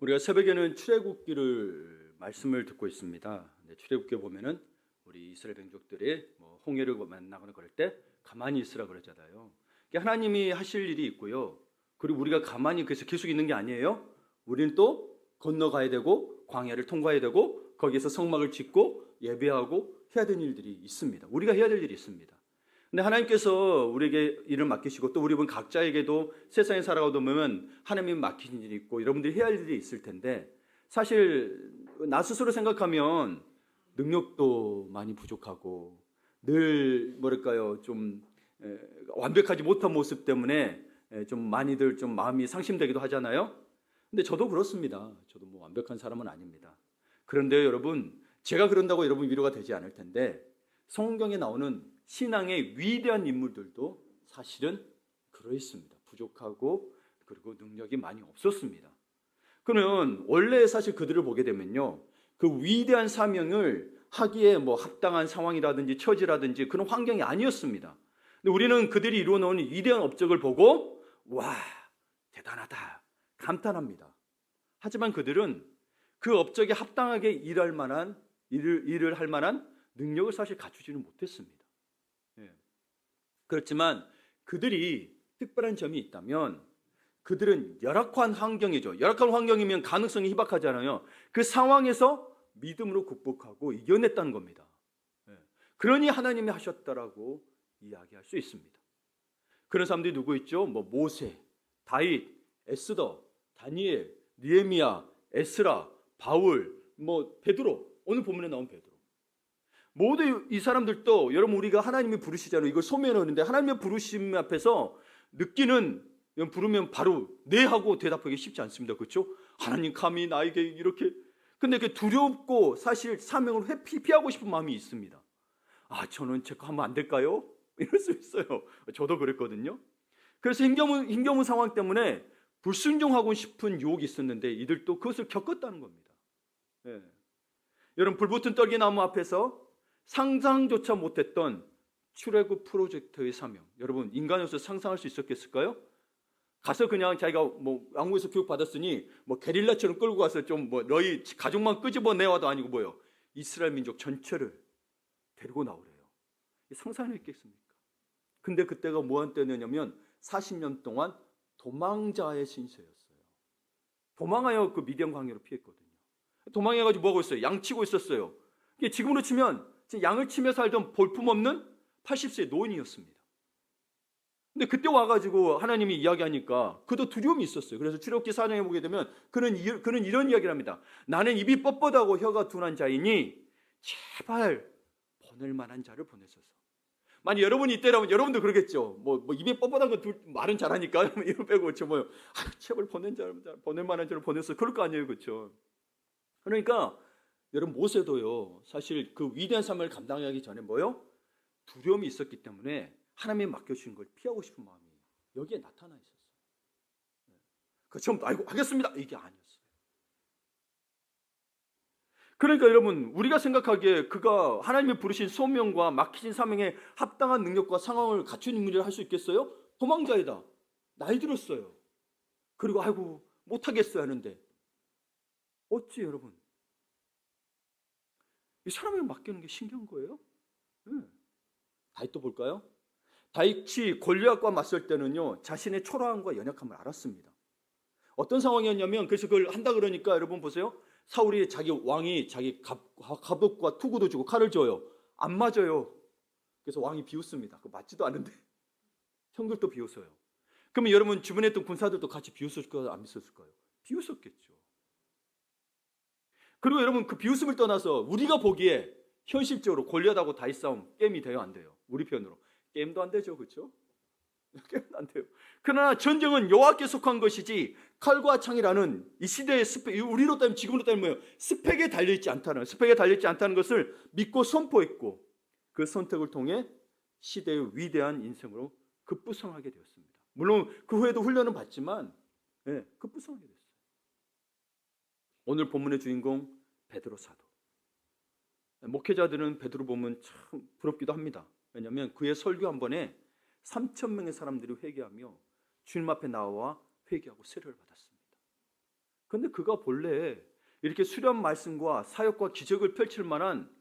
우리가 새벽에는 출애굽기를 말씀을 듣고 있습니다. 출애굽기에 보면은 우리 이스라엘 민족들이 홍해를 만나거나 그럴 때 가만히 있으라 그러잖아요. 하나님이 하실 일이 있고요. 그리고 우리가 가만히 그래서 계속 있는 게 아니에요. 우리는 또 건너가야 되고 광야를 통과해야 되고 거기에서 성막을 짓고 예배하고 해야 되는 일들이 있습니다. 우리가 해야 될 일이 있습니다. 근데 하나님께서 우리에게 일을 맡기시고 또 우리 각자에게도 세상에 살아가다 보면 하나님이 맡기신 일이 있고 여러분들이 해야 할 일이 있을 텐데 사실 나 스스로 생각하면 능력도 많이 부족하고 늘 뭐랄까요 좀 완벽하지 못한 모습 때문에 좀 많이들 좀 마음이 상심되기도 하잖아요. 근데 저도 그렇습니다. 저도 완벽한 사람은 아닙니다. 그런데 여러분 제가 그런다고 여러분 위로가 되지 않을 텐데 성경에 나오는 신앙의 위대한 인물들도 사실은 그러했습니다. 부족하고 그리고 능력이 많이 없었습니다. 그러면 원래 사실 그들을 보게 되면요, 그 위대한 사명을 하기에 합당한 상황이라든지 처지라든지 그런 환경이 아니었습니다. 근데 우리는 그들이 이루어놓은 위대한 업적을 보고 와 대단하다 감탄합니다. 하지만 그들은 그 업적에 합당하게 일을 할 만한 능력을 사실 갖추지는 못했습니다. 그렇지만 그들이 특별한 점이 있다면 그들은 열악한 환경이죠. 열악한 환경이면 가능성이 희박하잖아요. 그 상황에서 믿음으로 극복하고 이겨냈다는 겁니다. 그러니 하나님이 하셨다라고 이야기할 수 있습니다. 그런 사람들이 누구 있죠? 모세, 다윗, 에스더, 다니엘, 느헤미야, 에스라, 바울, 베드로, 오늘 본문에 나온 베드로. 모두 이 사람들도 여러분 우리가 하나님이 부르시잖아요. 이걸 소명하는데 하나님의 부르심 앞에서 느끼는 부르면 바로 네 하고 대답하기 쉽지 않습니다. 그렇죠? 하나님 감히 나에게 이렇게 근데 그 두렵고 사실 사명을 회피하고 싶은 마음이 있습니다. 저는 제 거 하면 안 될까요? 이럴 수 있어요. 저도 그랬거든요. 그래서 힘겨운 상황 때문에 불순종하고 싶은 유혹이 있었는데 이들도 그것을 겪었다는 겁니다. 여러분 불붙은 떨기나무 앞에서 상상조차 못했던 출애굽 프로젝트의 사명. 여러분 인간으로서 상상할 수 있었겠을까요? 가서 그냥 자기가 왕국에서 교육 받았으니 게릴라처럼 끌고 가서 좀 너희 가족만 끄집어내와도 아니고 이스라엘 민족 전체를 데리고 나오래요. 상상했겠습니까? 근데 그때가 뭐한 때냐면 40년 동안 도망자의 신세였어요. 도망하여 그 미디안 광야로 피했거든요. 도망해가지고 뭐하고 있어요? 양 치고 있었어요. 지금으로 치면 양을 치며 살던 볼품없는 80세의 노인이었습니다. 근데 그때 와가지고 하나님이 이야기하니까 그도 두려움이 있었어요. 그래서 출애굽기 4장에 보게 되면 그는 이런 이야기를 합니다. 나는 입이 뻣뻣하고 혀가 둔한 자이니 제발 보낼 만한 자를 보내소서. 만약 여러분이 이때라면 여러분도 그러겠죠. 입이 뻣뻣한 거 말은 잘하니까 이거 빼고 그렇죠. 제발 보낼 만한 자를 보내소서. 그럴 거 아니에요, 그렇죠? 그러니까 여러분 모세도요. 사실 그 위대한 삶을 감당하기 전에 두려움이 있었기 때문에 하나님이 맡겨주신 걸 피하고 싶은 마음이 여기에 나타나 있었어요. 그 처음부터 하겠습니다 이게 아니었어요. 그러니까 여러분 우리가 생각하기에 그가 하나님이 부르신 소명과 맡기신 사명에 합당한 능력과 상황을 갖춘 인물이라 할 수 있겠어요? 도망자이다. 나이 들었어요. 그리고 못하겠어요 하는데 어찌 여러분 이 사람을 맡기는 게 신기한 거예요? 다윗도 볼까요? 다윗이 골리앗과 맞설 때는요 자신의 초라함과 연약함을 알았습니다. 어떤 상황이었냐면 그래서 그걸 한다 그러니까 여러분 보세요. 사울이 왕이 자기 갑옷과 투구도 주고 칼을 줘요. 안 맞아요. 그래서 왕이 비웃습니다. 그거 맞지도 않은데 형들도 비웃어요. 그러면 여러분 주변에 있던 군사들도 같이 비웃을까요? 안 비웃을까요? 비웃었겠죠. 그리고 여러분 그 비웃음을 떠나서 우리가 보기에 현실적으로 골리앗하고 다윗 싸움 게임이 돼요? 안 돼요? 우리 편으로 게임도 안 되죠, 그렇죠? 게임도 안 돼요. 그러나 전쟁은 여호와께 속한 것이지 칼과 창이라는 이 시대의 스펙, 우리로 따지면 지금으로 따지면 스펙에 달려있지 않다는 것을 믿고 선포했고 그 선택을 통해 시대의 위대한 인생으로 급부상하게 되었습니다. 물론 그 후에도 훈련은 받지만 급부상하게 됐어요. 오늘 본문의 주인공 베드로 사도. 목회자들은 베드로 보면 참 부럽기도 합니다. 왜냐하면 그의 설교 한 번에 3,000명의 사람들이 회개하며 주님 앞에 나와 회개하고 세례를 받았습니다. 근데 그가 본래 이렇게 수련 말씀과 사역과 기적을 펼칠 만한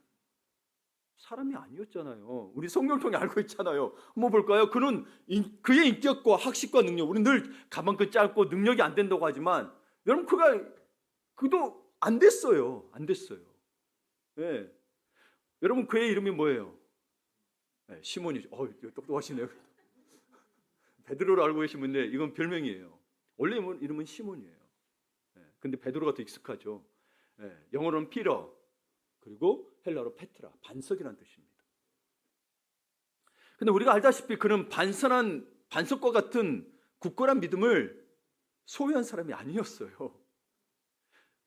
사람이 아니었잖아요. 우리 성경을 통해 알고 있잖아요. 한번 볼까요? 그의 인격과 학식과 능력, 우리 늘 가방끈 짧고 능력이 안 된다고 하지만 여러분 그도 안 됐어요. 안 됐어요. 예. 여러분 그의 이름이 뭐예요? 네, 시몬이죠. 똑똑하시네요. 베드로를 알고 계시는데 이건 별명이에요. 원래 이름은 시몬이에요. 네, 근데 베드로가 더 익숙하죠. 네, 영어로는 피터, 그리고 헬라로 페트라, 반석이라는 뜻입니다. 근데 우리가 알다시피 그는 반석과 같은 굳건한 믿음을 소유한 사람이 아니었어요.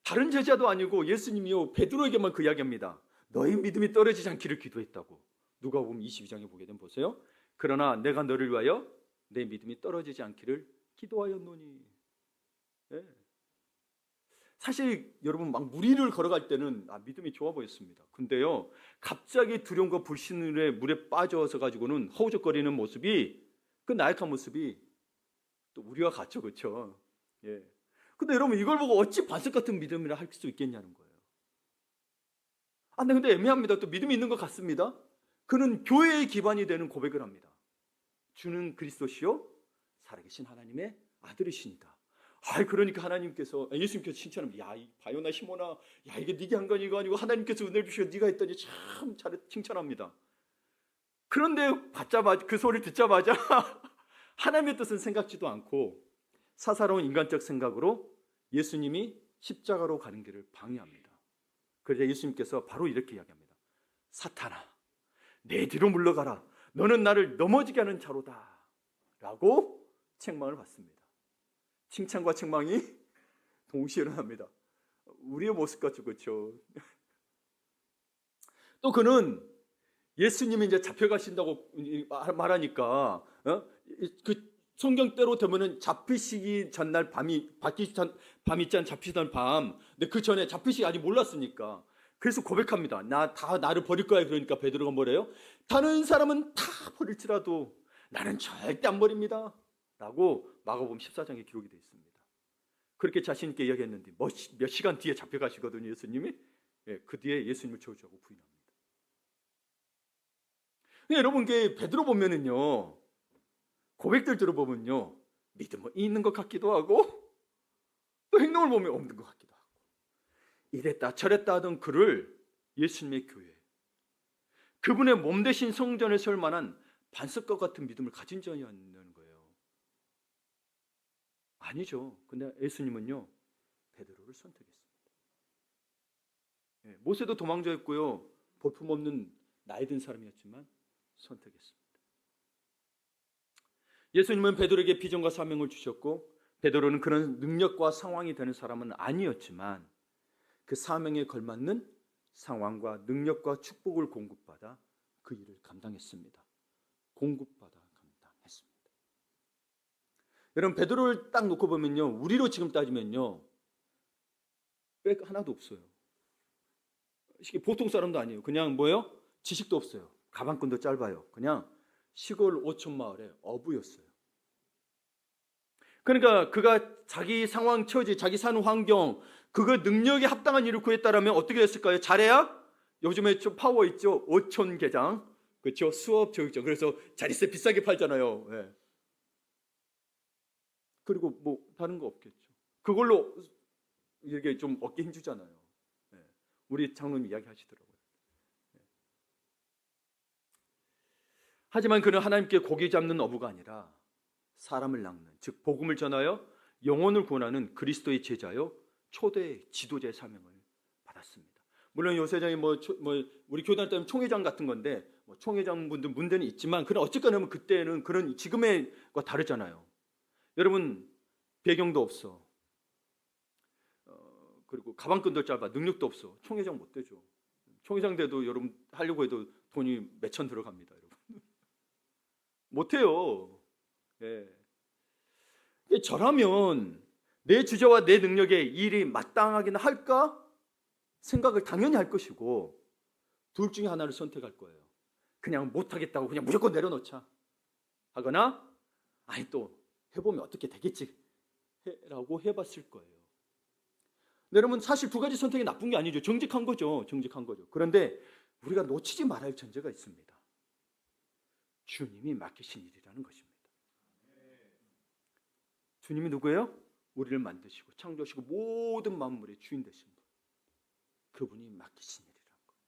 다른 제자도 아니고 예수님이요 베드로에게만 그 이야기합니다. 너희 믿음이 떨어지지 않기를 기도했다고. 누가복음 22장에 보게 되면 보세요. 그러나 내가 너를 위하여 내 믿음이 떨어지지 않기를 기도하였노니. 네. 사실 여러분 막 무리를 걸어갈 때는 믿음이 좋아 보였습니다. 근데요 갑자기 두려움과 불신의 물에 빠져서 가지고는 허우적거리는 모습이, 그 나약한 모습이 또 우리와 같죠, 그렇죠? 예. 근데 여러분 이걸 보고 어찌 반석 같은 믿음이라 할 수 있겠냐는 거예요. 근데 애매합니다. 또 믿음이 있는 것 같습니다. 그는 교회의 기반이 되는 고백을 합니다. 주는 그리스도시요 살아계신 하나님의 아들이시니까. 그러니까 예수님께서 칭찬합니다. 야, 이 바요나 시모나, 야, 이게 네가 한 건 이거 아니고 하나님께서 은혜를 주시고 네가 했더니 참 잘 칭찬합니다. 그런데 그 소리를 듣자마자 하나님의 뜻은 생각지도 않고 사사로운 인간적 생각으로 예수님이 십자가로 가는 길을 방해합니다. 그러자 예수님께서 바로 이렇게 이야기합니다. 사탄아, 내 뒤로 물러가라. 너는 나를 넘어지게 하는 자로다. 라고 책망을 받습니다. 칭찬과 책망이 동시에 일어납니다. 우리의 모습 같죠, 그렇죠? 또 그는 예수님이 이제 잡혀가신다고 말하니까 그 성경대로 되면은 잡히시기 전날 밤이 있잖아, 잡히던 밤. 근데 그 전에 잡히시기 아직 몰랐으니까. 그래서 고백합니다. 나를 버릴 거야. 그러니까 베드로가 뭐래요? 다른 사람은 다 버릴지라도 나는 절대 안 버립니다. 라고 마가복음 14장에 기록이 되어 있습니다. 그렇게 자신 있게 이야기했는데 몇 시간 뒤에 잡혀가시거든요, 예수님이. 그 뒤에 예수님을 저주하고 부인합니다. 근데 여러분, 베드로 보면은요, 고백들 들어보면요, 믿음이 있는 것 같기도 하고 또 행동을 보면 없는 것 같기도 하고, 이랬다 저랬다 하던 그를 예수님의 교회, 그분의 몸 대신 성전에 세울 만한 반석과 같은 믿음을 가진 자이 않는 거예요. 아니죠. 근데 예수님은요 베드로를 선택했습니다. 모세도 도망자였고요, 볼품없는 나이 든 사람이었지만 선택했습니다. 예수님은 베드로에게 비전과 사명을 주셨고, 베드로는 그런 능력과 상황이 되는 사람은 아니었지만 그 사명에 걸맞는 상황과 능력과 축복을 공급받아 그 일을 감당했습니다. 공급받아 감당했습니다. 여러분, 베드로를 딱 놓고 보면요, 우리로 지금 따지면요 백 하나도 없어요. 보통 사람도 아니에요. 그냥 뭐예요? 지식도 없어요. 가방끈도 짧아요. 그냥 시골 오촌 마을의 어부였어요. 그러니까 그가 자기 상황, 처지, 자기 사는 환경, 그거 능력에 합당한 일을 구했다라면 어떻게 됐을까요? 잘해야 요즘에 좀 파워 있죠. 오촌 계장, 그렇죠? 수업 교육장. 그래서 자릿세 비싸게 팔잖아요. 네. 그리고 뭐 다른 거 없겠죠. 그걸로 이게 좀 얻기 힘주잖아요. 네. 우리 장로님 이야기하시더라고요. 네. 하지만 그는 하나님께 고기 잡는 어부가 아니라 사람을 낚는, 즉 복음을 전하여 영혼을 구원하는 그리스도의 제자요 초대 지도자의 사명을 받았습니다. 물론 요새장이 우리 교단 때는 총회장 같은 건데 총회장 분들 문제는 있지만, 그런 어쨌거나 그때는 그런 지금의 거 다르잖아요. 여러분, 배경도 없어. 그리고 가방끈도 짧아. 능력도 없어. 총회장 못 되죠. 총회장 돼도 여러분 하려고 해도 돈이 몇천 들어갑니다, 여러분. 못 해요. 예. 저라면 내 주제와 내 능력에 일이 마땅하긴 할까? 생각을 당연히 할 것이고, 둘 중에 하나를 선택할 거예요. 그냥 못하겠다고 그냥 무조건 내려놓자 하거나, 아니 또 해보면 어떻게 되겠지 라고 해봤을 거예요. 근데 여러분 사실 두 가지 선택이 나쁜 게 아니죠. 정직한 거죠. 정직한 거죠. 그런데 우리가 놓치지 말아야 할 전제가 있습니다. 주님이 맡기신 일이라는 것입니다. 주님이 누구예요? 우리를 만드시고 창조하시고 모든 만물의 주인 되신 분. 그분이 맡기신 일이라는 거예요.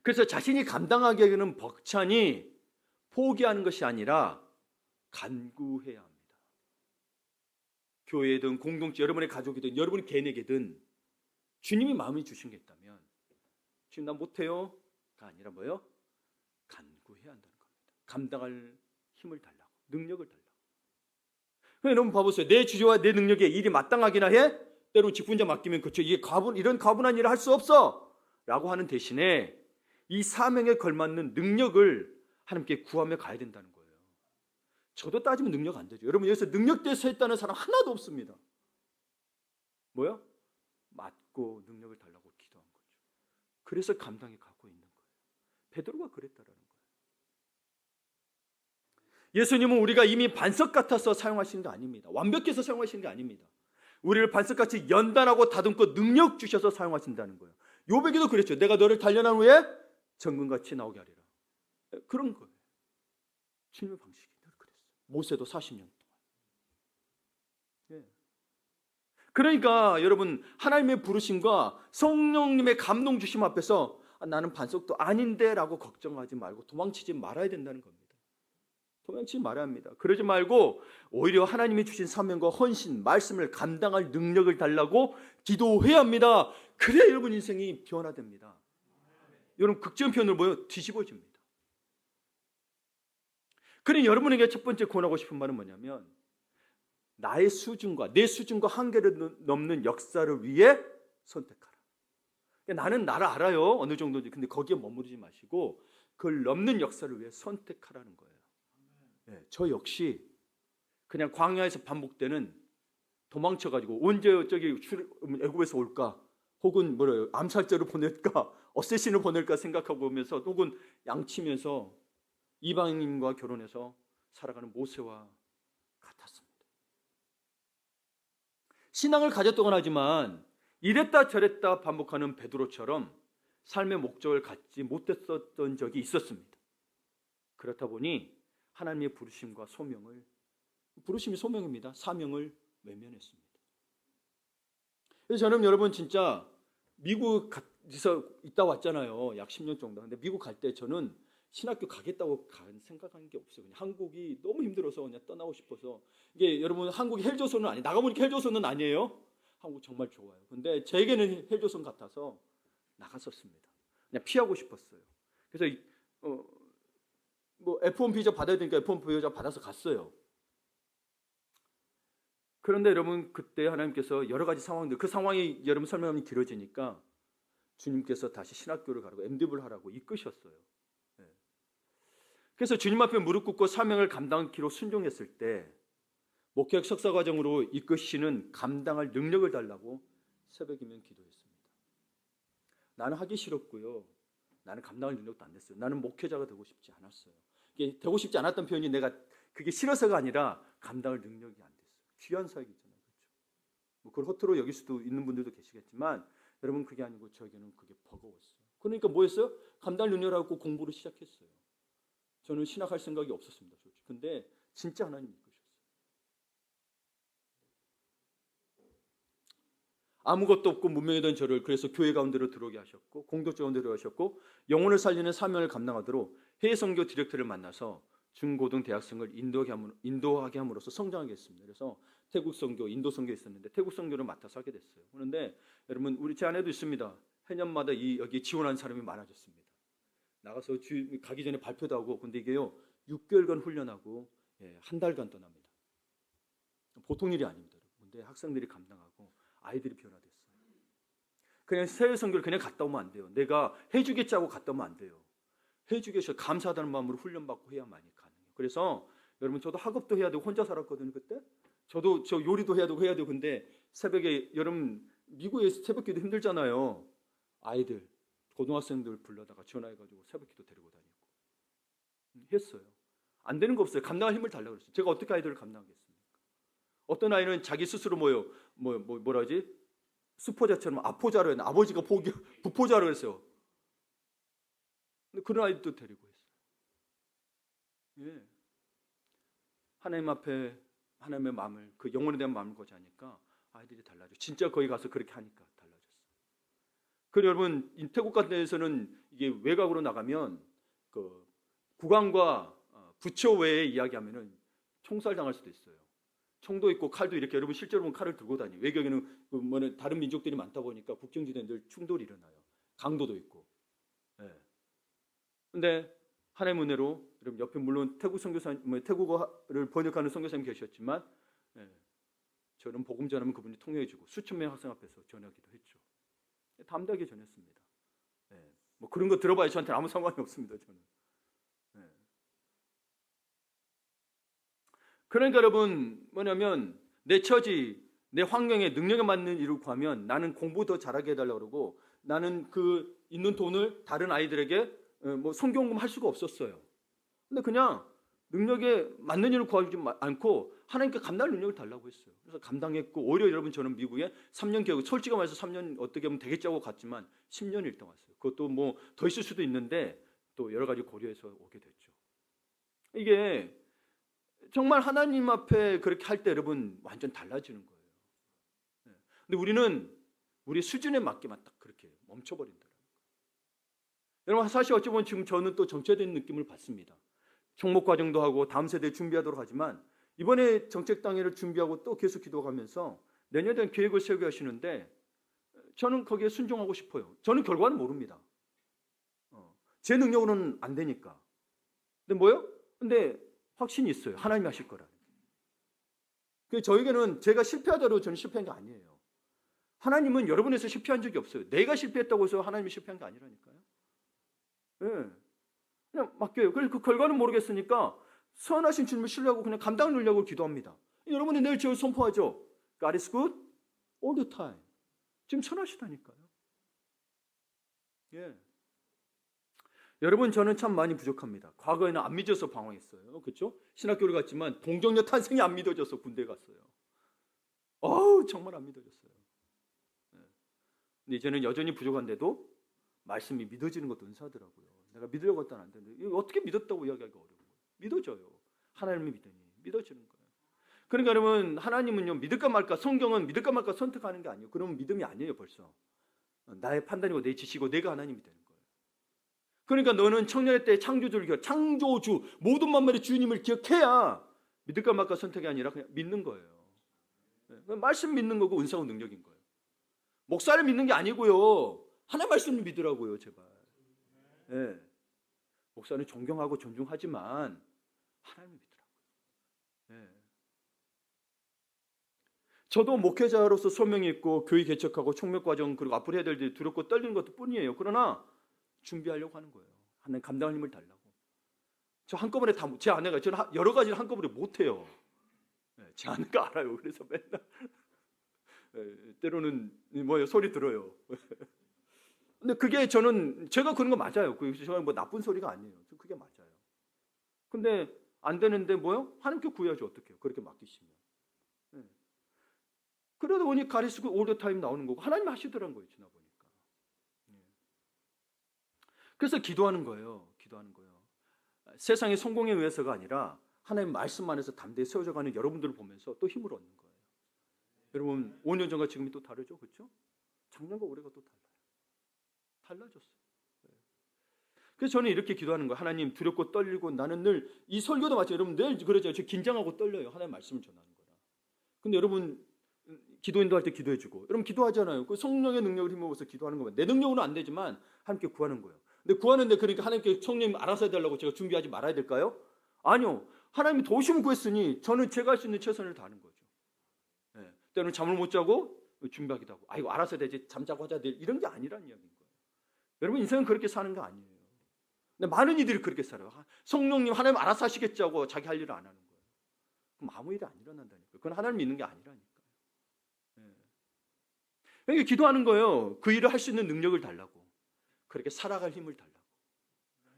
그래서 자신이 감당하기에는 벅차니 포기하는 것이 아니라 간구해야 합니다. 교회든 공동체, 여러분의 가족이든 여러분의 개인에게든 주님이 마음이 주신 게 있다면 주님 나 못해요가 아니라 뭐예요? 간구해야 한다는 겁니다. 감당할 힘을 달라고, 능력을 달라고. 여러분 봐보세요. 내 주제와 내 능력에 일이 마땅하기나 해? 때로는 직분자 맡기면 그렇죠. 이런 가분한 일을 할 수 없어 라고 하는 대신에 이 사명에 걸맞는 능력을 하나님께 구하며 가야 된다는 거예요. 저도 따지면 능력 안 되죠. 여러분 여기서 능력돼서 했다는 사람 하나도 없습니다. 뭐요? 맡고 능력을 달라고 기도한 거죠. 그래서 감당해 가고 있는 거예요. 베드로가 그랬다라는 거예요. 예수님은 우리가 이미 반석 같아서 사용하시는 게 아닙니다. 완벽해서 사용하시는 게 아닙니다. 우리를 반석같이 연단하고 다듬고 능력 주셔서 사용하신다는 거예요. 요백이도 그랬죠. 내가 너를 단련한 후에 정금같이 나오게 하리라. 그런 거예요. 주님의 방식이 늘 그랬어요. 모세도 40년 동안. 예. 그러니까 여러분 하나님의 부르심과 성령님의 감동 주심 앞에서 나는 반석도 아닌데 라고 걱정하지 말고 도망치지 말아야 된다는 겁니다. 도망치지 말아야 합니다. 그러지 말고 오히려 하나님이 주신 사명과 헌신, 말씀을 감당할 능력을 달라고 기도해야 합니다. 그래야 여러분 인생이 변화됩니다. 여러분 극전편으로 뭐예요? 뒤집어집니다. 그러니 여러분에게 첫 번째 권하고 싶은 말은 뭐냐면 나의 수준과 내 수준과 한계를 넘는 역사를 위해 선택하라. 나는 나를 알아요. 어느 정도인지. 근데 거기에 머무르지 마시고 그걸 넘는 역사를 위해 선택하라는 거예요. 네, 저 역시 그냥 광야에서 반복되는 도망쳐가지고 언제 저기 애굽에서 올까? 혹은 뭐래요? 암살자로 보낼까? 어쌔신을 보낼까 생각하고 오면서 혹은 양치면서 이방인과 결혼해서 살아가는 모세와 같았습니다. 신앙을 가졌다곤 하지만 이랬다 저랬다 반복하는 베드로처럼 삶의 목적을 갖지 못했었던 적이 있었습니다. 그렇다 보니 하나님의 부르심과 소명을, 부르심이 소명입니다. 사명을 외면했습니다. 그래서 저는 여러분 진짜 미국에서 있다 왔잖아요. 약 10년 정도. 근데 미국 갈 때 저는 신학교 가겠다고 생각한 게 없어요. 그냥 한국이 너무 힘들어서 그냥 떠나고 싶어서. 이게 여러분 한국이 헬조선은 아니에요. 나가보니까 헬조선은 아니에요. 한국 정말 좋아요. 근데 제게는 헬조선 같아서 나갔었습니다. 그냥 피하고 싶었어요. 그래서 뭐 F1 비자 받아야 되니까 F1 비자 받아서 갔어요. 그런데 여러분 그때 하나님께서 여러 가지 상황들, 그 상황이 여러분 설명이 길어지니까 주님께서 다시 신학교를 가라고 MDiv를 하라고 이끄셨어요. 네. 그래서 주님 앞에 무릎 꿇고 사명을 감당키로 순종했을 때 목회학 석사 과정으로 이끄시는 감당할 능력을 달라고 새벽이면 기도했습니다. 나는 하기 싫었고요. 나는 감당할 능력도 안 됐어요. 나는 목회자가 되고 싶지 않았어요. 이게 되고 싶지 않았던 표현이 내가 그게 싫어서가 아니라 감당할 능력이 안 됐어요. 귀한 사역이잖아요. 그렇죠? 뭐 그걸 허투루 여길 수도 있는 분들도 계시겠지만 여러분 그게 아니고 저에게는 그게 버거웠어요. 그러니까 뭐 했어요? 감당할 능력이라고 공부를 시작했어요. 저는 신학할 생각이 없었습니다. 솔직히. 근데 진짜 하나님 이끄셨어요. 아무것도 없고 무명이던 저를 그래서 교회 가운데로 들어오게 하셨고 공동체 가운데로 하셨고 영혼을 살리는 사명을 감당하도록 해외 선교 디렉터를 만나서 중고등 대학생을 인도하게 함으로써 성장하게 했습니다. 그래서 태국 선교, 인도 선교 있었는데 태국 선교를 맡아서 하게 됐어요. 그런데 여러분 우리 제 아내도 있습니다. 해년마다 여기 지원하는 사람이 많아졌습니다. 나가서 가기 전에 발표도 하고 근데 이게요 6개월간 훈련하고 한 달간 떠납니다. 보통 일이 아닙니다. 근데 학생들이 감당하고 아이들이 변화됐어요. 그냥 해외 선교를 그냥 갔다 오면 안 돼요. 내가 해주겠지 하고 갔다 오면 안 돼요. 해주겠어 감사하다는 마음으로 훈련받고 해야만이 가능해요. 그래서 여러분 저도 학업도 해야 되고 혼자 살았거든요 그때. 저도 저 요리도 해야 되고 근데 새벽에 여러분 미국에서 새벽기도 힘들잖아요. 아이들 고등학생들 불러다가 전화해가지고 새벽기도 데리고 다니고 했어요. 안 되는 거 없어요. 감당할 힘을 달라고 그랬어요. 제가 어떻게 아이들을 감당하겠습니까? 어떤 아이는 자기 스스로 뭐라지? 수포자처럼 아포자로 했나? 아버지가 부포자로 했어요. 근데 그런 아이도 데리고 했어요. 예. 하나님 앞에 하나님의 마음을, 그 영혼에 대한 마음을 고지하니까 아이들이 달라져. 진짜 거기 가서 그렇게 하니까 달라졌어요. 그리고 여러분, 태국 같은 데에서는 이게 외곽으로 나가면 그 국왕과 부처 외에 이야기하면은 총살 당할 수도 있어요. 총도 있고 칼도 이렇게, 여러분 실제로 보면 칼을 들고 다니. 외곽에는 다른 민족들이 많다 보니까 국경지대에 늘 충돌이 일어나요. 강도도 있고. 예. 근데 하나님의 은혜로, 여러분 옆에 물론 태국 선교사님, 태국어를 번역하는 선교사님 계셨지만, 예, 저는 복음 전하면 그분이 통역해주고 수천 명의 학생 앞에서 전하기도 했죠. 담대하게 전했습니다. 예, 뭐 그런 거 들어봐야 저한테는 아무 상관이 없습니다. 저는. 예. 그러니까 여러분, 뭐냐면 내 처지, 내 환경에 능력에 맞는 일을 구하면 나는 공부 더 잘하게 해달라고 그러고, 나는 그 있는 돈을 다른 아이들에게 뭐 성경공부 할 수가 없었어요. 근데 그냥 능력에 맞는 일을 구하지 않고 하나님께 감당할 능력을 달라고 했어요. 그래서 감당했고, 오히려 여러분 저는 미국에 3년 개국, 솔직히 말해서 3년 어떻게 보면 되겠지 하고 갔지만 10년을 있다 왔어요. 그것도 뭐 더 있을 수도 있는데 또 여러 가지 고려해서 오게 됐죠. 이게 정말 하나님 앞에 그렇게 할 때 여러분 완전 달라지는 거예요. 근데 우리는 우리 수준에 맞게만 딱 그렇게 멈춰버린다. 여러분, 사실 어찌 보면 지금 저는 또 정체된 느낌을 받습니다. 총목 과정도 하고 다음 세대 준비하도록 하지만, 이번에 정책 당회를 준비하고 또 계속 기도하면서 내년에 대한 계획을 세우게 하시는데 저는 거기에 순종하고 싶어요. 저는 결과는 모릅니다. 제 능력으로는 안 되니까. 근데 뭐요? 근데 확신이 있어요. 하나님이 하실 거라는. 저에게는 제가 실패하더라도 저는 실패한 게 아니에요. 하나님은 여러분에서 실패한 적이 없어요. 내가 실패했다고 해서 하나님이 실패한 게 아니라니까요. 네. 그냥 맡겨요. 그래서 그 결과는 모르겠으니까 선하신 주님을 신뢰하고 그냥 감당 누리려고 기도합니다. 여러분이 내일 저 선포하죠. God is good all the time. 지금 선하시다니까요. 예. 여러분, 저는 참 많이 부족합니다. 과거에는 안 믿어서 방황했어요. 그렇죠? 신학교를 갔지만 동정녀 탄생이 안 믿어져서 군대 갔어요. 정말 안 믿어졌어요. 예. 근데 이제는 여전히 부족한데도 말씀이 믿어지는 것도 은사더라고요. 내가 믿으려고 했다는 안 되는데 이거 어떻게 믿었다고 이야기하기가 어려운 거예요. 믿어져요. 하나님을 믿으니 믿어지는 거예요. 그러니까 여러분, 하나님은요, 믿을까 말까, 성경은 믿을까 말까 선택하는 게 아니에요. 그러면 믿음이 아니에요. 벌써 나의 판단이고 내 지시고 내가 하나님이 되는 거예요. 그러니까 너는 청년의 때 창조주 모든 만물의 주님을 기억해야 믿을까 말까 선택이 아니라 그냥 믿는 거예요. 말씀 믿는 거고 은사고 능력인 거예요. 목사를 믿는 게 아니고요, 하나님 말씀을 믿으라고요, 제발. 네. 목사는 존경하고 존중하지만 하나님을 믿으라고요. 네. 저도 목회자로서 소명이 있고 교회 개척하고 총명 과정, 그리고 앞으로 해야 될 일이 두렵고 떨리는 것도 뿐이에요. 그러나 준비하려고 하는 거예요. 하나님 감당할 힘을 달라고. 저 한꺼번에 제 아내가 저는 여러 가지를 한꺼번에 못해요. 네, 제 아내가 알아요. 그래서 맨날 때로는 소리 들어요. 근데 그게 제가 그런 거 맞아요. 제가 뭐 나쁜 소리가 아니에요. 그게 맞아요. 근데 안 되는데 하나님께 구해야지 어떡해요. 그렇게 맡기시면. 네. 그러다 보니 가리스고 올 더 타임 나오는 거고 하나님 하시더란 거예요. 지나 보니까. 네. 그래서 기도하는 거예요. 세상의 성공에 의해서가 아니라 하나님 말씀 안에서 담대히 세워져가는 여러분들을 보면서 또 힘을 얻는 거예요. 여러분, 5년 전과 지금이 또 다르죠? 그렇죠? 작년과 올해가 또 달라졌어요. 그래서 저는 이렇게 기도하는 거예요. 하나님, 두렵고 떨리고 나는 늘, 이 설교도 마찬가지로 여러분 늘 그러죠. 저 긴장하고 떨려요. 하나님 말씀을 전하는 거라. 근데 여러분, 기도인도 할 때 기도해주고, 여러분 기도하잖아요. 그 성령의 능력을 힘입어서 기도하는 거면 내 능력으로는 안 되지만 하나님께 구하는 거예요. 근데 구하는데 그러니까 하나님께 성령님 알아서 해달라고 제가 준비하지 말아야 될까요? 아니요. 하나님이 도우심을 구했으니 저는 제가 할 수 있는 최선을 다하는 거죠. 네. 때로는 잠을 못 자고 준비하기도 하고, 이거 알아서 되지, 잠자고 하자, 이런 게 아니란 이야기인 거예요. 여러분, 인생은 그렇게 사는 거 아니에요. 근데 많은 이들이 그렇게 살아요. 성령님 하나님 알아서 하시겠지 하고 자기 할 일을 안 하는 거예요. 그럼 아무 일이 안 일어난다니까요. 그건 하나님 믿는 게 아니라니까요. 네. 그러니까 기도하는 거예요. 그 일을 할 수 있는 능력을 달라고, 그렇게 살아갈 힘을 달라고.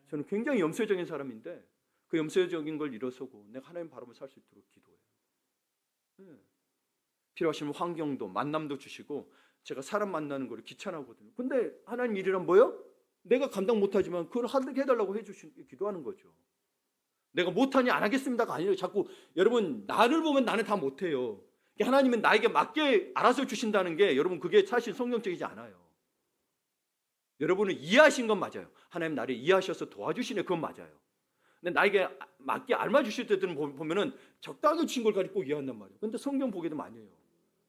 저는 굉장히 염세적인 사람인데 그 염세적인 걸 일어서고 내가 하나님 바라보며 살 수 있도록 기도해요. 네. 필요하시면 환경도 만남도 주시고 제가 사람 만나는 거를 귀찮아하거든요. 근데 하나님 일이란 뭐예요? 내가 감당 못하지만 그걸 하게 해달라고 기도하는 거죠. 내가 못하니 안 하겠습니다가 아니에요. 자꾸 여러분 나를 보면 나는 다 못해요. 하나님은 나에게 맞게 알아서 주신다는 게 여러분 그게 사실 성경적이지 않아요. 여러분은 이해하신 건 맞아요. 하나님 나를 이해하셔서 도와주시네, 그건 맞아요. 근데 나에게 맞게 알마 주실 때들은 보면은 적당히 주신 걸 가지고 이해한단 말이에요. 근데 성경 보게 되면 아니에요.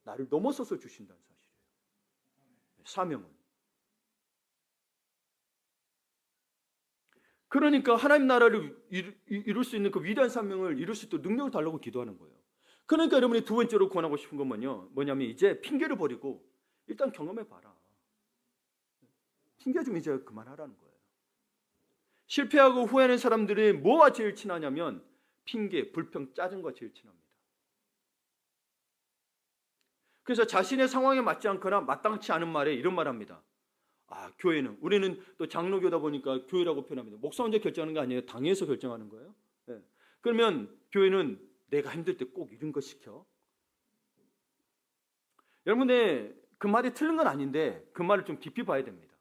나를 넘어서서 주신다는 사실이에요. 사명은. 그러니까 하나님 나라를 이룰 수 있는 그 위대한 사명을 이룰 수 있도록 능력을 달라고 기도하는 거예요. 그러니까 여러분이 두 번째로 권하고 싶은 건 뭐냐면 이제 핑계를 버리고 일단 경험해 봐라. 핑계 좀 이제 그만하라는 거예요. 실패하고 후회하는 사람들이 뭐와 제일 친하냐면 핑계, 불평, 짜증과 제일 친합니다. 그래서 자신의 상황에 맞지 않거나 마땅치 않은 말에 이런 말 합니다. 교회는, 우리는 또 장로교다 보니까 교회라고 표현합니다. 목사 혼자 결정하는 게 아니에요. 당회에서 결정하는 거예요. 네. 그러면 교회는 내가 힘들 때 꼭 이런 거 시켜. 여러분의 그 말이 틀린 건 아닌데 그 말을 좀 깊이 봐야 됩니다.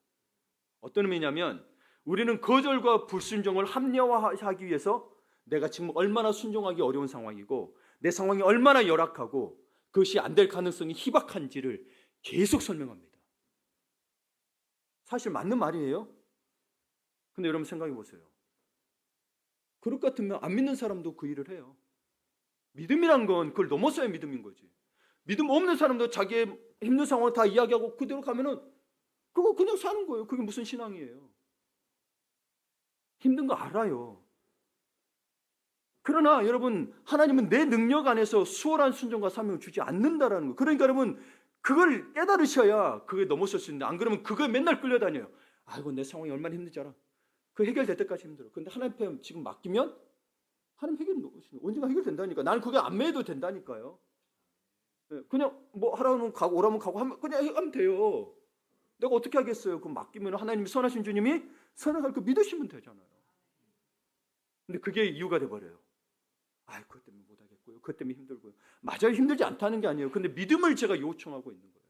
어떤 의미냐면 우리는 거절과 불순종을 합리화하기 위해서 내가 지금 얼마나 순종하기 어려운 상황이고 내 상황이 얼마나 열악하고 그것이 안 될 가능성이 희박한지를 계속 설명합니다. 사실 맞는 말이에요. 근데 여러분 생각해 보세요. 그럴 것 같으면 안 믿는 사람도 그 일을 해요. 믿음이란 건 그걸 넘어서야 믿음인 거지. 믿음 없는 사람도 자기의 힘든 상황을 다 이야기하고 그대로 가면은 그거 그냥 사는 거예요. 그게 무슨 신앙이에요. 힘든 거 알아요. 그러나 여러분 하나님은 내 능력 안에서 수월한 순종과 사명을 주지 않는다라는 거예요. 그러니까 여러분 그걸 깨달으셔야 그게 넘어설 수 있는데 안 그러면 그거에 맨날 끌려다녀요. 아이고 내 상황이 얼마나 힘든지 알아. 그 해결될 때까지 힘들어. 그런데 하나님께 지금 맡기면 하나님 언젠가 해결된다니까. 나는 그게 안 매도 된다니까요. 그냥 뭐 하라면 가고 오라면 가고 그냥 하면 돼요. 내가 어떻게 하겠어요? 그 맡기면 하나님이 선하신 주님이 선하게 그 믿으시면 되잖아요. 근데 그게 이유가 돼버려요. 그것 때문에 못하겠고요. 그것 때문에 힘들고요. 맞아요. 힘들지 않다는 게 아니에요. 근데 믿음을 제가 요청하고 있는 거예요.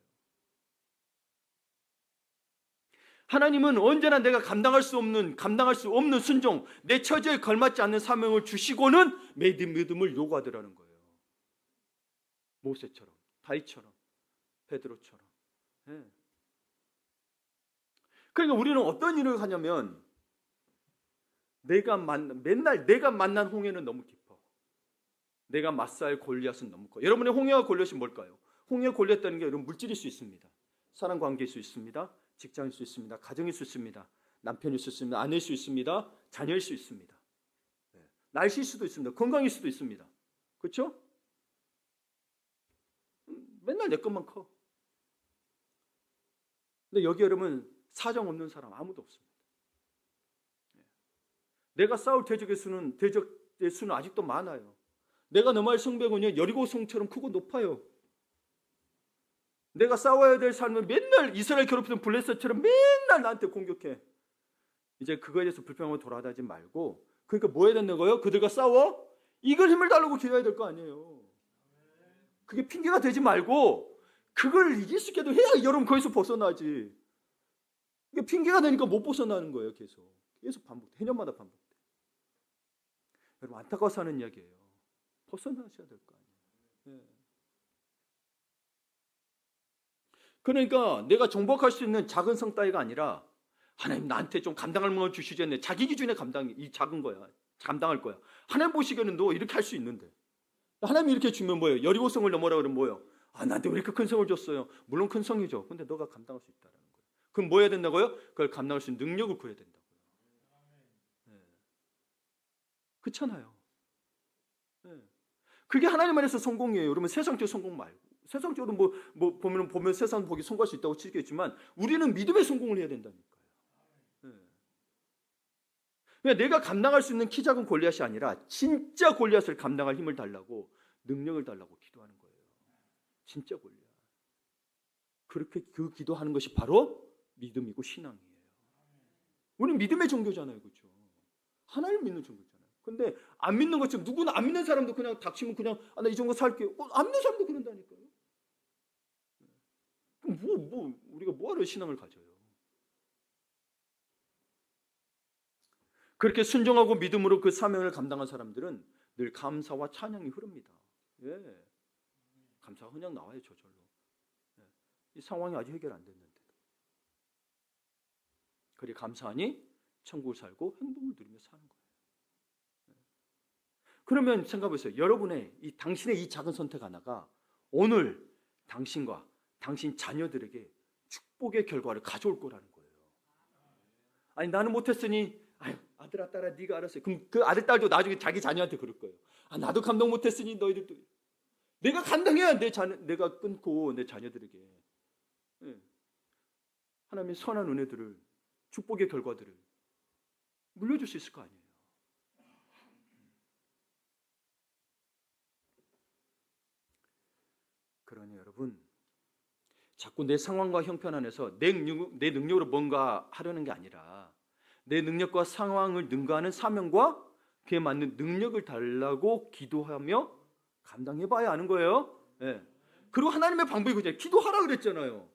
하나님은 언제나 내가 감당할 수 없는 순종, 내 처지에 걸맞지 않는 사명을 주시고는 내 믿음을 요구하더라는 거예요. 모세처럼, 다윗처럼, 베드로처럼. 네. 그러니까 우리는 어떤 일을 하냐면 맨날 내가 만난 홍해는 너무 깊어. 내가 맞서야 할 골리앗은 너무 커. 여러분의 홍해와 골리앗이 뭘까요? 홍해와 골리앗이라는 게 여러분 물질일 수 있습니다. 사람 관계일 수 있습니다. 직장일 수 있습니다. 가정일 수 있습니다. 남편일 수 있습니다. 아내일 수 있습니다. 자녀일 수 있습니다. 날씨일 수도 있습니다. 건강일 수도 있습니다. 그렇죠? 맨날 내 것만 커. 근데 여기 여러분 사정 없는 사람 아무도 없습니다. 내가 싸울 대적의 수는 아직도 많아요. 내가 넘어갈 성벽은요 여리고성처럼 크고 높아요. 내가 싸워야 될 삶은 맨날 이스라엘 괴롭히던 블레셋처럼 맨날 나한테 공격해. 이제 그거에 대해서 불평하고 돌아다니지 말고 그러니까 뭐 해야 되는 거예요? 그들과 싸워? 이걸 힘을 달라고 기도해야 될 거 아니에요. 그게 핑계가 되지 말고 그걸 이길 수 있게도 해야 여러분 거기서 벗어나지. 이게 핑계가 되니까 못 벗어나는 거예요. 계속 반복돼. 해년마다 반복돼. 여러분 안타까워서 하는 이야기예요. 벗어나셔야 될 거 아니에요. 그러니까 내가 정복할 수 있는 작은 성 따위가 아니라 하나님 나한테 좀 감당할 만한 주시지 않네. 자기 기준에 이 작은 거야. 감당할 거야. 하나님 보시기에는 너 이렇게 할 수 있는데. 하나님이 이렇게 주면 뭐예요? 여리고성을 넘어라 그러면 뭐예요? 나한테 왜 이렇게 큰 성을 줬어요? 물론 큰 성이죠. 근데 너가 감당할 수 있다는 거예요. 그럼 뭐 해야 된다고요? 그걸 감당할 수 있는 능력을 구해야 된다고요. 그렇잖아요. 그게 하나님 안에서 성공이에요. 여러분 세상적 성공 말고. 세상적으로 보면 세상 보기 성공할 수 있다고 치겠지만 우리는 믿음의 성공을 해야 된다니까요. 그러니까 내가 감당할 수 있는 키 작은 골리앗이 아니라 진짜 골리앗을 감당할 힘을 달라고 능력을 달라고 기도하는 거예요. 진짜 골리앗. 그렇게 그 기도하는 것이 바로 믿음이고 신앙이에요. 우리는 믿음의 종교잖아요. 그렇죠? 하나님 믿는 종교잖아요. 근데 안 믿는 것처럼 누구나 안 믿는 사람도 그냥 닥치면 그냥 나 이 정도 살게요. 안 믿는 사람도 그런다니까요. 우리가 뭐하러 신앙을 가져요? 그렇게 순종하고 믿음으로 그 사명을 감당한 사람들은 늘 감사와 찬양이 흐릅니다. 예, 감사가 그냥 나와요, 저절로. 예, 이 상황이 아직 해결 안 됐는데. 그리 감사하니 천국을 살고 행복을 누리며 사는 거예요. 예. 그러면 생각해보세요. 여러분의 당신의 이 작은 선택 하나가 오늘 당신과 당신 자녀들에게 축복의 결과를 가져올 거라는 거예요. 아니 나는 못했으니 아유 아들아 딸아 네가 알았어요. 그럼 그 아들 딸도 나중에 자기 자녀한테 그럴 거예요. 아 나도 감동 못했으니 너희들도 내가 감당해야 내가 끊고 내 자녀들에게 예. 하나님의 선한 은혜들을 축복의 결과들을 물려줄 수 있을 거 아니에요. 그러니 여러분 자꾸 내 상황과 형편 안에서 내 능력으로 뭔가 하려는 게 아니라 내 능력과 상황을 능가하는 사명과 그에 맞는 능력을 달라고 기도하며 감당해봐야 하는 거예요. 예. 그리고 하나님의 방법이 그냥 기도하라 그랬잖아요.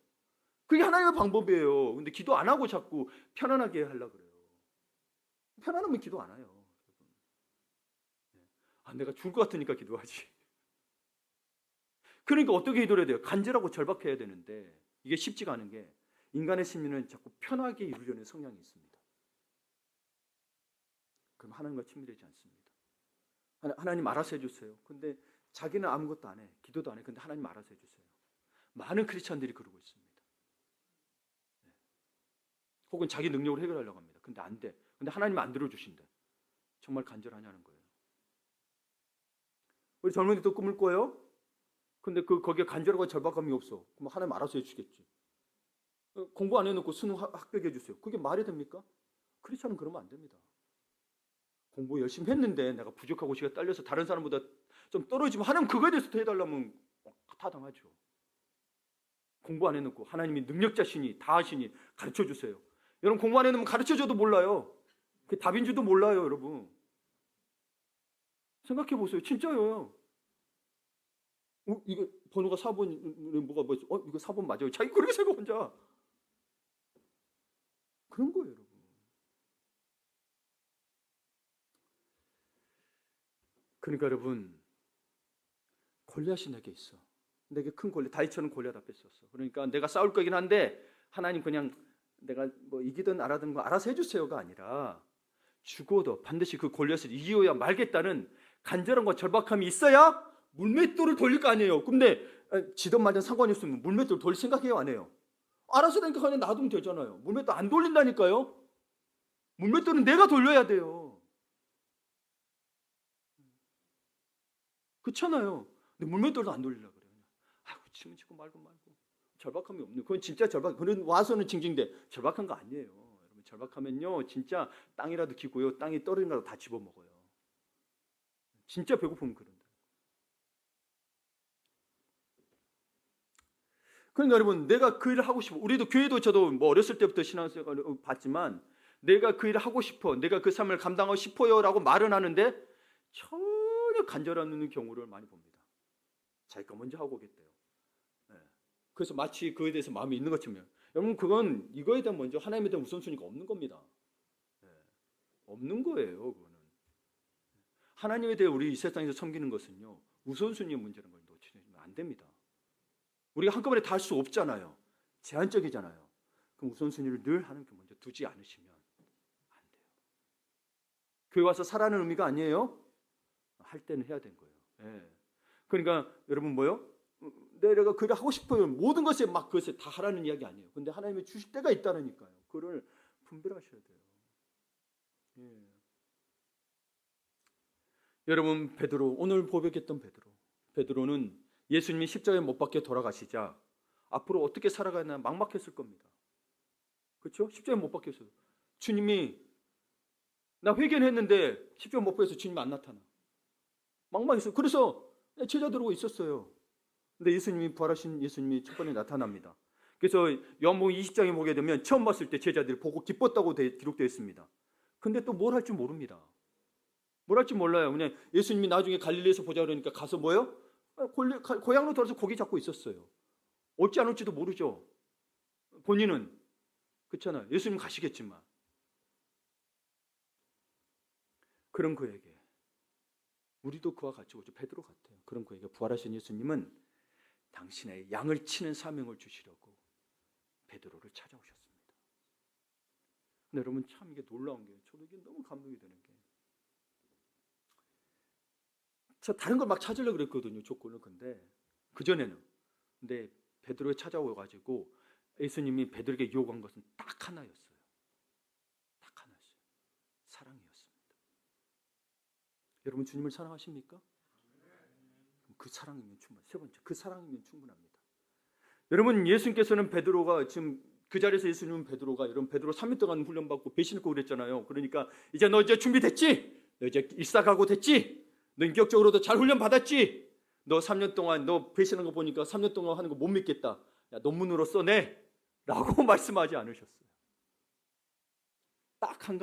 그게 하나님의 방법이에요. 근데 기도 안 하고 자꾸 편안하게 하려고 그래요. 편안하면 기도 안 해요. 아, 내가 죽을 것 같으니까 기도하지. 그러니까 어떻게 기도를 해야 돼요? 간절하고 절박해야 되는데 이게 쉽지가 않은 게 인간의 심리는 자꾸 편하게 이루려는 성향이 있습니다. 그럼 하나님과 친밀되지 않습니다. 하나님 알아서 해주세요. 근데 자기는 아무것도 안 해. 기도도 안 해. 근데 하나님 알아서 해주세요. 많은 크리스찬들이 그러고 있습니다. 네. 혹은 자기 능력으로 해결하려고 합니다. 근데 안 돼. 근데 하나님 안 들어주신대. 정말 간절하냐는 거예요. 우리 젊은이도 꿈을 꿔요? 근데 거기에 간절하고 절박함이 없어. 그럼 하나님 알아서 해주시겠지. 공부 안 해놓고 수능 합격해 주세요. 그게 말이 됩니까? 크리스찬은 그러면 안 됩니다. 공부 열심히 했는데 내가 부족하고 시가 딸려서 다른 사람보다 좀 떨어지면 하나님 그거에 대해서 해달라면 타당하죠. 공부 안 해놓고 하나님이 능력자시니 다 하시니 가르쳐 주세요. 여러분 공부 안 해놓으면 가르쳐줘도 몰라요. 그게 답인 줄도 몰라요. 여러분 생각해 보세요. 진짜요. 이거 번호가 4번이 뭐가 이거 4번 맞아요. 자기 그렇게 생각 혼자 그런 거예요. 여러분 그러니까 여러분 골리앗이 내게 있어. 내게 큰 골리앗 다윗처럼 골리앗 앞에 있었어. 그러니까 내가 싸울 거긴 한데 하나님 그냥 내가 뭐 이기든 알아든 거 알아서 해주세요가 아니라 죽어도 반드시 그 골리앗을 이기어야 말겠다는 간절함과 절박함이 있어야 물맷돌을 돌릴 거 아니에요. 근데 지든 말든 상관이 없으면 물맷돌 돌릴 생각해요 안 해요? 알아서 되니까 그냥 놔두면 되잖아요. 물맷돌 안 돌린다니까요. 물맷돌은 내가 돌려야 돼요. 그렇잖아요. 근데 물맷돌도 안 돌리려고 그래요. 아이고 치면 치고 말고 절박함이 없는. 그건 진짜 절박. 그런 와서는 징징대 절박한 거 아니에요. 여러분 절박하면요 진짜 땅이라도 기고요. 땅이 떨어진 거라도 다 집어먹어요. 진짜 배고프면 그런다. 그러니까 여러분 내가 그 일을 하고 싶어. 우리도 교회도 저도 뭐 어렸을 때부터 신앙생활을 봤지만 내가 그 일을 하고 싶어. 내가 그 삶을 감당하고 싶어요라고 말은 하는데 전혀 간절한 않는 경우를 많이 봅니다. 자기가 먼저 하고 오겠대요. 네. 그래서 마치 그에 대해서 마음이 있는 것처럼 여러분 그건 이거에 대한 먼저 하나님에 대한 우선순위가 없는 겁니다. 네. 없는 거예요. 그거는 하나님에 대해 우리 이 세상에서 섬기는 것은요 우선순위의 문제라는 걸 놓치면 안 됩니다. 우리가 한꺼번에 다 할 수 없잖아요. 제한적이잖아요. 그럼 우선순위를 늘 하나님께 먼저 두지 않으시면 안 돼요. 교회 와서 살라는 의미가 아니에요. 할 때는 해야 되는 거예요. 네. 그러니까 여러분 뭐요? 내가 그걸 하고 싶어요. 모든 것에 막 그것에 다 하라는 이야기 아니에요. 근데 하나님이 주실 때가 있다니까요. 그거를 분별하셔야 돼요. 예. 여러분 베드로 오늘 고백했던 베드로는 예수님이 십자가에 못 박혀 돌아가시자 앞으로 어떻게 살아가나 막막했을 겁니다. 그렇죠? 십자가에 못 박혔어요. 주님이 나 회개했는데 십자가에 못 박혀서 주님이 안 나타나. 막막했어요. 그래서 제자들하고 있었어요. 근데 예수님이 부활하신 예수님이 첫 번에 나타납니다. 그래서 요한복음 20장에 보게 되면 처음 봤을 때 제자들이 보고 기뻤다고 기록되어 있습니다. 근데 또 뭘 할 줄 모릅니다. 뭘 할 줄 몰라요. 그냥 예수님이 나중에 갈릴리에서 보자 그러니까 가서 뭐요? 고향으로 돌아서 고기 잡고 있었어요. 올지 안 올지도 모르죠. 본인은 그렇잖아요. 예수님 가시겠지만. 그런 그에게 우리도 그와 같이 오죠. 베드로 같아요. 그런 그에게 부활하신 예수님은 당신의 양을 치는 사명을 주시려고 베드로를 찾아오셨습니다. 근데 여러분 참 이게 놀라운 게 저도 이게 너무 감동이 되는 게 저 다른 걸 막 찾으려고 그랬거든요. 조건을. 근데 그전에는 근데 베드로에 찾아오가지고 예수님이 베드로에게 요구한 것은 딱 하나였어요. 딱 하나였어요. 사랑이었습니다. 여러분 주님을 사랑하십니까? 그 사랑이면 충분합니다. 세 번째, 그 사랑이면 충분합니다. 여러분 예수님께서는 베드로가 지금 그 자리에서 예수님은 베드로가 여러분 베드로 3년 동안 훈련받고 배신했고 그랬잖아요. 그러니까 이제 너 이제 준비됐지? 너 이제 일사가고 됐지? 너 인격적으로도 잘 훈련 받았지? 너 3년 동안 너 배신한 거 보니까 3년 동안 하는 거 못 믿겠다. 야, 논문으로 써내. 라고 말씀하지 않으셨어요. 딱 한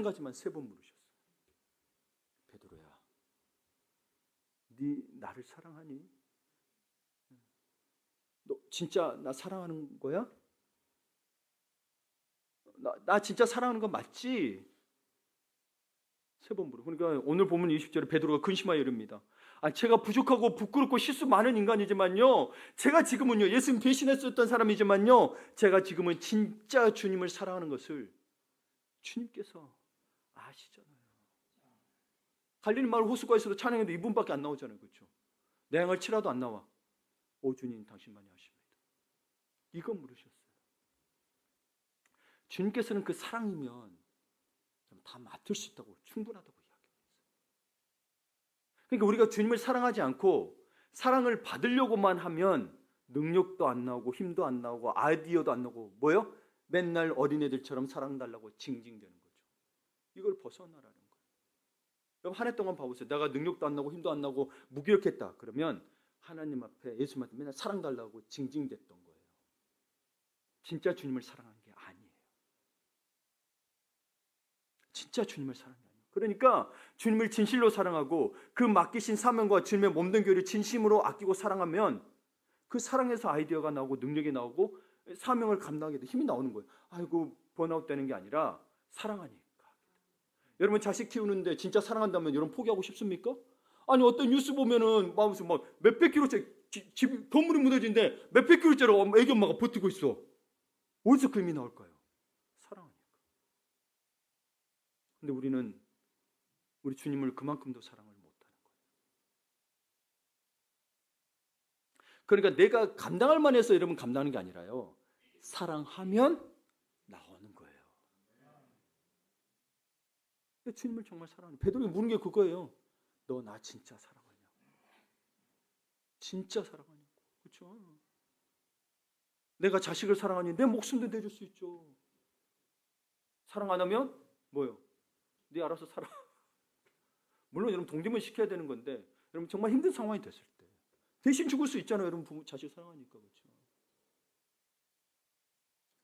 가지만 세 번 물으셨어요. 베드로야, 네 나를 사랑하니? 너 진짜 나 사랑하는 거야? 나 진짜 사랑하는 거 맞지? 세 번 물어. 그러니까 오늘 보면 20절에 베드로가 근심하여 이릅니다. 제가 부족하고 부끄럽고 실수 많은 인간이지만요. 제가 지금은요. 예수님 배신했었던 사람이지만요. 제가 지금은 진짜 주님을 사랑하는 것을 주님께서 아시잖아요. 갈릴리 마을 호수가에서도 찬양해도 2분밖에 안 나오잖아요. 그렇죠? 내 양을 치라도 안 나와. 오 주님 당신만이 아십니다. 이거 물으셨어요. 주님께서는 그 사랑이면 다 맡을 수 있다고 충분하다고 이야기했어요. 그러니까 우리가 주님을 사랑하지 않고 사랑을 받으려고만 하면 능력도 안 나오고 힘도 안 나오고 아이디어도 안 나오고 뭐요? 맨날 어린애들처럼 사랑달라고 징징대는 거죠. 이걸 벗어나라는 거예요. 여러분 한 해 동안 봐보세요. 내가 능력도 안 나고 힘도 안 나고 무기력했다. 그러면 하나님 앞에 예수님한테 맨날 사랑달라고 징징댔던 거예요. 진짜 주님을 사랑하는 게 아니에요. 진짜 주님을 사랑하는 게 아니에요. 그러니까 주님을 진실로 사랑하고 그 맡기신 사명과 주님의 몸된 교회를 진심으로 아끼고 사랑하면 그 사랑에서 아이디어가 나오고 능력이 나오고 사명을 감당하게 돼 힘이 나오는 거예요. 아이고 번아웃 되는 게 아니라 사랑하니까. 여러분 자식 키우는데 진짜 사랑한다면 여러분 포기하고 싶습니까? 아니 어떤 뉴스 보면은 막 몇백 킬로짜리 집 건물이 무너지는데 몇백 킬로짜리 애기 엄마가 버티고 있어. 어디서 그 힘이 나올까요? 사랑하니까. 근데 우리는 우리 주님을 그만큼도 사랑을 못하는 거예요. 그러니까 내가 감당할 만해서 여러분 감당하는 게 아니라요. 사랑하면 나오는 거예요. 주님을 정말 사랑하는 베드로가 묻는 게 그거예요. 너 나 진짜 사랑하냐고. 진짜 사랑하냐고. 그렇죠? 내가 자식을 사랑하니 내 목숨도 내줄 수 있죠. 사랑 안 하면 뭐요? 네 알아서 살아. 물론 여러분 동정은 시켜야 되는 건데 여러분 정말 힘든 상황이 됐을 때 대신 죽을 수 있잖아요. 여러분 부모 자식 사랑하니까. 그렇죠?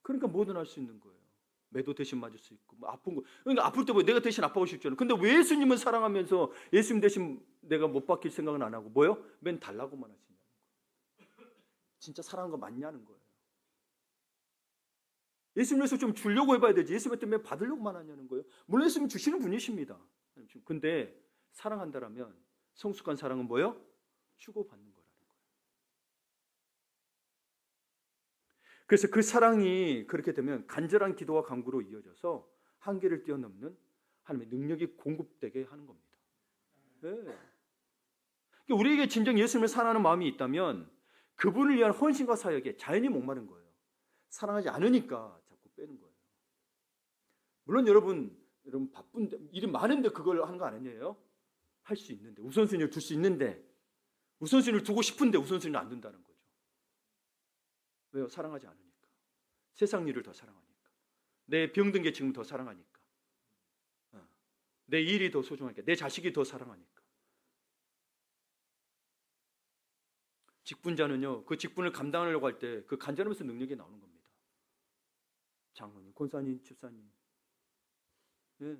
그러니까 뭐든 할 수 있는 거예요. 매도 대신 맞을 수 있고 뭐 아픈 거 그러니까 아플 때 뭐 내가 대신 아파하고 싶잖아요. 근데 왜 예수님은 사랑하면서 예수님 대신 내가 못 받길 생각은 안 하고 뭐요? 맨 달라고만 하시냐는 거예요. 진짜 사랑한 거 맞냐는 거예요. 예수님에서 좀 주려고 해봐야 되지 예수님 때문에 받으려고만 하냐는 거예요. 물론 예수님 주시는 분이십니다. 근데 사랑한다라면 성숙한 사랑은 뭐요? 주고받는 거라는 거예요. 그래서 그 사랑이 그렇게 되면 간절한 기도와 간구로 이어져서 한계를 뛰어넘는 하나님의 능력이 공급되게 하는 겁니다. 네. 그러니까 우리에게 진정 예수님을 사랑하는 마음이 있다면 그분을 위한 헌신과 사역에 자연히 목마른 거예요. 사랑하지 않으니까 자꾸 빼는 거예요. 물론 여러분 바쁜데 일이 많은데 그걸 하는 거 아니에요? 할 수 있는데 우선순위를 둘 수 있는데 우선순위를 두고 싶은데 우선순위를 안 둔다는 거죠. 왜요? 사랑하지 않으니까. 세상 일을 더 사랑하니까. 내 병든 게 지금 더 사랑하니까. 내 일이 더 소중하니까. 내 자식이 더 사랑하니까. 직분자는요. 그 직분을 감당하려고 할 때 그 간절함에서 능력이 나오는 겁니다. 장로님, 권사님, 집사님. 네.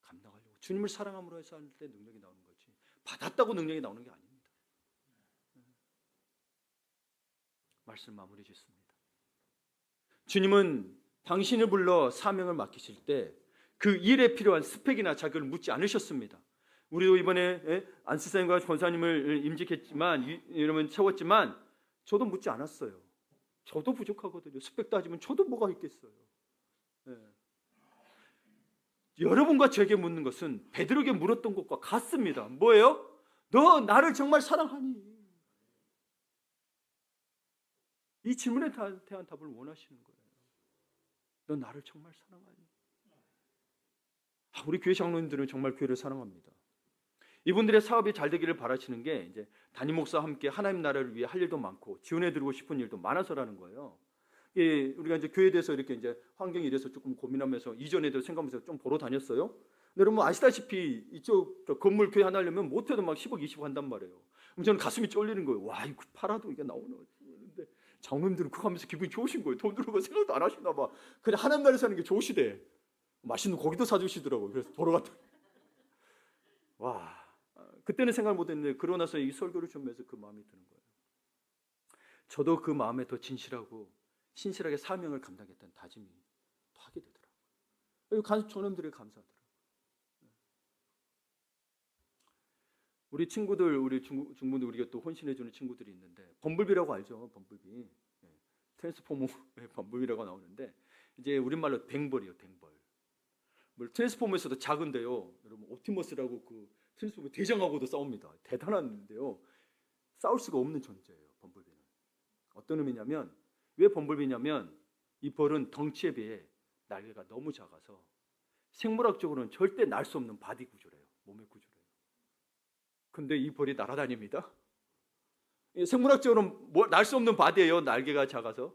감당하려고. 주님을 사랑함으로 해서 할 때 능력이 나오는 거지. 받았다고 능력이 나오는 게 아닙니다. 말씀 마무리 짓습니다. 주님은 당신을 불러 사명을 맡기실 때 그 일에 필요한 스펙이나 자격을 묻지 않으셨습니다. 우리도 이번에 안수사님과 권사님을 임직했지만 이러면 채웠지만 저도 묻지 않았어요. 저도 부족하거든요. 스펙 따지면 저도 뭐가 있겠어요. 네. 여러분과 제게 묻는 것은 베드로에게 물었던 것과 같습니다. 뭐예요? 너 나를 정말 사랑하니? 이 질문에 대한 답을 원하시는 거예요. 너 나를 정말 사랑하니? 우리 교회 장로님들은 정말 교회를 사랑합니다. 이분들의 사업이 잘 되기를 바라시는 게 이제 담임 목사와 함께 하나님 나라를 위해 할 일도 많고 지원해 드리고 싶은 일도 많아서라는 거예요. 우리가 이제 교회에 대해서 이렇게 이제 환경이 이래서 조금 고민하면서 이전에도 생각하면서 좀 보러 다녔어요. 근데 여러분 아시다시피 이쪽 건물 교회 하나 하려면 못해도 막 10억, 20억 한단 말이에요. 그럼 저는 가슴이 쫄리는 거예요. 와, 이거 팔아도 이게 나오나? 근데 장로님들은 그거 하면서 기분이 좋으신 거예요. 돈 들어가 생각도 안 하시나 봐. 그냥 하나님 나라에 사는 게 좋으시대. 맛있는 고기도 사주시더라고요. 그래서 보러 갔더니 와, 그때는 생각을 못했는데 그러고 나서 이 설교를 준비해서 그 마음이 드는 거예요. 저도 그 마음에 더 진실하고 신실하게 사명을 감당했다는 다짐이 또 하게 되더라고요. 저놈들이 감사하더라고요. 우리 친구들, 우리 중분들 우리가 또 혼신해주는 친구들이 있는데 범블비라고 알죠? 범블비. 트랜스포머 범블비라고 나오는데 이제 우리말로 댕벌이요, 댕벌. 트랜스포머에서도 작은데요. 여러분 옵티머스라고 그 트랜스포머 대장하고도 싸웁니다. 대단한데요. 싸울 수가 없는 존재예요. 범블비는. 어떤 의미냐면 왜 범블비냐면 이 벌은 덩치에 비해 날개가 너무 작아서 생물학적으로는 절대 날 수 없는 바디 구조래요. 몸의 구조래요. 근데 이 벌이 날아다닙니다. 생물학적으로는 날 수 없는 바디예요. 날개가 작아서.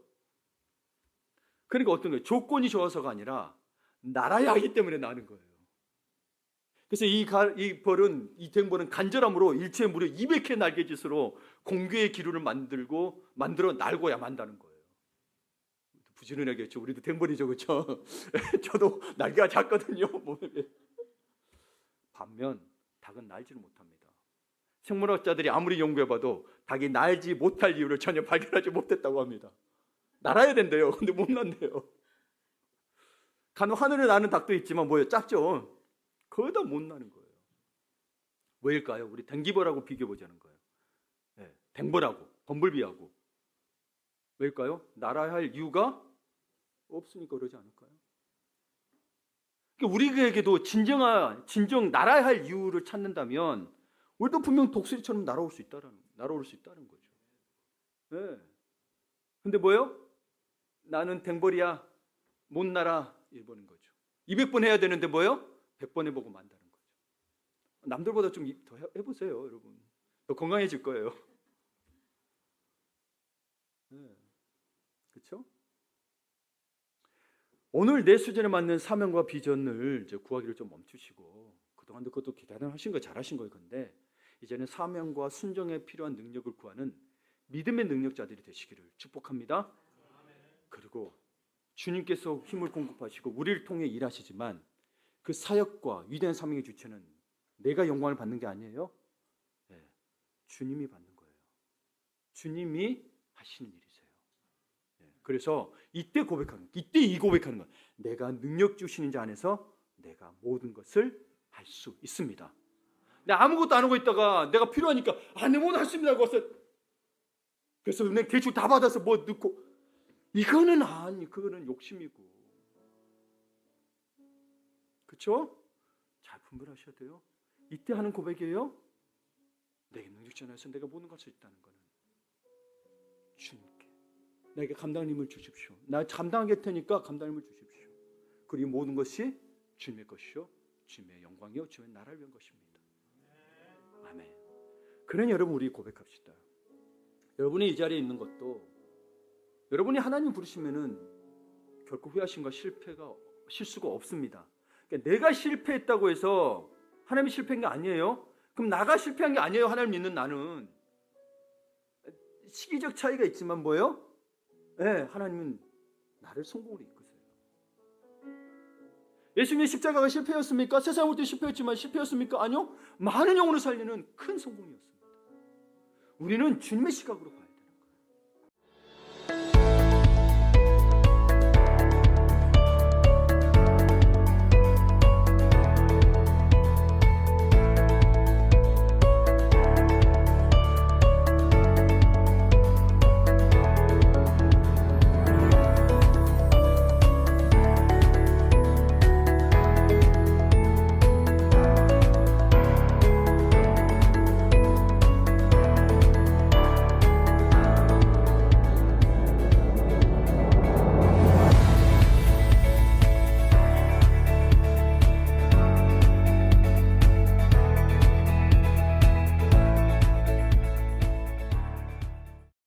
그러니까 어떤 거예요? 조건이 좋아서가 아니라 날아야 하기 때문에 나는 거예요. 그래서 이 댕벌은 간절함으로 일체에 무려 200회 날개짓으로 공교의 기류를 만들어 날고야 만다는 거예요. 부지런하겠죠. 우리도 댕벌이죠, 그렇죠? 저도 날개가 작거든요. 반면 닭은 날지를 못합니다. 생물학자들이 아무리 연구해봐도 닭이 날지 못할 이유를 전혀 발견하지 못했다고 합니다. 날아야 된대요. 근데 못 난대요. 간혹 하늘에 나는 닭도 있지만 뭐예요? 작죠? 거의 다 못 나는 거예요. 왜일까요? 우리 댕기벌하고 비교해보자는 거예요. 네, 댕벌하고 범블비하고. 왜일까요? 날아야 할 이유가 없으니까 그러지 않을까요? 그러니까 우리에게도 진정 날아야 할 이유를 찾는다면 우리도 분명 독수리처럼 날아올 수 있다는 거죠. 네. 근데 뭐예요? 나는 댕벌이야. 못 날아. 이러는 거죠. 200번 해야 되는데 뭐예요? 100번 해보고 만다는 거죠. 남들보다 좀 더 해보세요, 여러분. 더 건강해질 거예요. 네. 그렇죠? 오늘 내 수준에 맞는 사명과 비전을 이제 구하기를 좀 멈추시고 그동안도 그것도 대단하신 거 잘하신 거예요. 근데 이제는 사명과 순종에 필요한 능력을 구하는 믿음의 능력자들이 되시기를 축복합니다. 그리고 주님께서 힘을 공급하시고 우리를 통해 일하시지만 그 사역과 위대한 사명의 주체는 내가 영광을 받는 게 아니에요. 네, 주님이 받는 거예요. 주님이 하시는 일이세요. 네, 그래서 이때 이 고백하는 거예요. 내가 능력 주시는 자 안에서 내가 모든 것을 할 수 있습니다. 내가 아무것도 안 하고 있다가 내가 필요하니까 내 모든 할 수 있습니다 하고 와서 그래서 은행 대출 다 받아서 뭐 넣고 그거는 욕심이고. 그렇죠? 잘 분별하셔야 돼요. 이때 하는 고백이에요. 내게 능력전에서 내가 모든 것을 있다는 거는 주님께 내게 감당할 힘을 주십시오. 나 감당하게 테니까 감당할 힘을 주십시오. 그리고 모든 것이 주님의 것이요 주님의 영광이요 주님의 나라를 위한 것입니다. 아멘. 그러니 여러분 우리 고백합시다. 여러분이 이 자리에 있는 것도 여러분이 하나님 부르시면은 결코 후회하심과 실수가 없습니다. 그러니까 내가 실패했다고 해서 하나님이 실패한 게 아니에요. 그럼 나가 실패한 게 아니에요. 하나님 믿는 나는. 시기적 차이가 있지만 뭐예요? 네, 하나님은 나를 성공으로 이끄세요. 예수님의 십자가가 실패였습니까? 세상 올 때 실패했지만 실패였습니까? 아니요. 많은 영혼을 살리는 큰 성공이었습니다. 우리는 주님의 시각으로